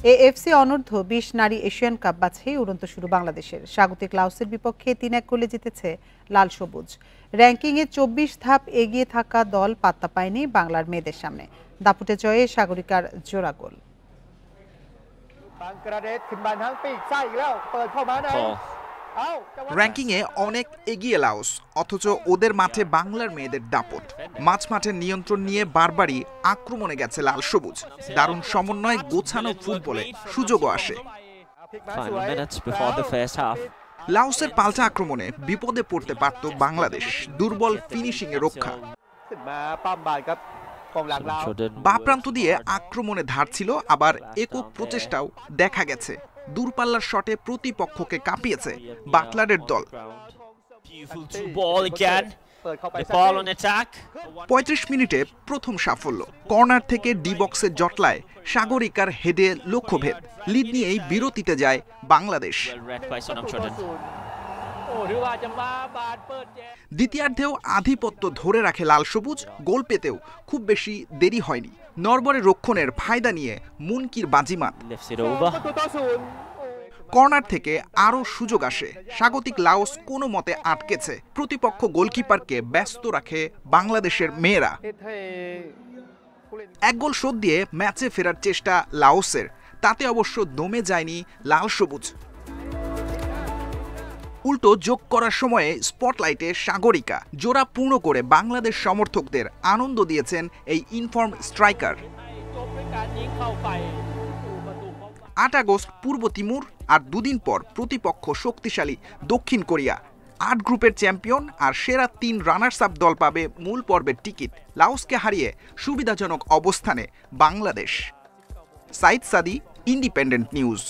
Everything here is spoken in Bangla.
এএফসি অনূর্ধ্ব ২০ নারী এশিয়ান কাপ বাছাই উড়ন্ত শুরু বাংলাদেশের। স্বাগতিক লাওসের বিপক্ষে ৩-১ গোলে জিতেছে লাল সবুজ। র্যাঙ্কিংয়ে ২৪ ধাপ এগিয়ে থাকা দল পাত্তা পায়নি বাংলার মেয়েদের সামনে। দাপুটে জয়ে সাগরিকার জোড়া গোল। র্যাঙ্কিংয়ে অনেক এগিয়ে লাওস, অথচ ওদের মাঠে বাংলার মেয়েদের দাপট। মাঝ মাঠের নিয়ন্ত্রণ নিয়ে বারবারই আক্রমণে গেছে লাল সবুজ। দারুণ সমন্বয়, গোছানো ফুটবলে সুযোগও আসে। লাওসের পাল্টা আক্রমণে বিপদে পড়তে পারত বাংলাদেশ। দুর্বল ফিনিশিংয়ে রক্ষা। বা প্রান্ত দিয়ে আক্রমণে ধার ছিল, আবার একক প্রচেষ্টাও দেখা গেছে। দূরপাল্লার শটে প্রতিপক্ষকে কাঁপিয়েছে বাটলারের দল। ৩৫ মিনিটে প্রথম সাফল্য। কর্নার থেকে ডি বক্সে জটলায় সাগরিকার হেডে লক্ষ্যভেদ। লিড নিয়েই বিরতিতে যায় বাংলাদেশ। দ্বিতীয়ার্ধেও আধিপত্য ধরে রাখে লাল সবুজ। গোল পেতেও খুব বেশি দেরি হয়নি। নরবরে রক্ষণের ফায়দা নিয়ে মুনকির বাজিমাত। কর্নার থেকে আরও সুযোগ আসে। স্বাগতিক লাওস কোনো মতে আটকেছে। প্রতিপক্ষ গোলকিপারকে ব্যস্ত রাখে বাংলাদেশের মেয়েরা। এক গোল শোধ দিয়ে ম্যাচে ফেরার চেষ্টা লাওসের। তাতে অবশ্য দমে যায়নি লাল সবুজ। উল্টো যোগ করার সময়ে স্পটলাইটে সাগরিকা। জোড়া পূর্ণ করে বাংলাদেশ সমর্থকদের আনন্দ দিয়েছেন এই ইনফর্ম স্ট্রাইকার। ৮ আগস্ট পূর্ব তিমুর, আর দুদিন পর প্রতিপক্ষ শক্তিশালী দক্ষিণ কোরিয়া। ৮ গ্রুপের চ্যাম্পিয়ন আর সেরা ৩ রানার্স আপ দল পাবে মূল পর্বের টিকিট। লাওসকে হারিয়ে সুবিধাজনক অবস্থানে বাংলাদেশ। সাইদ সাদি, ইন্ডিপেন্ডেন্ট নিউজ।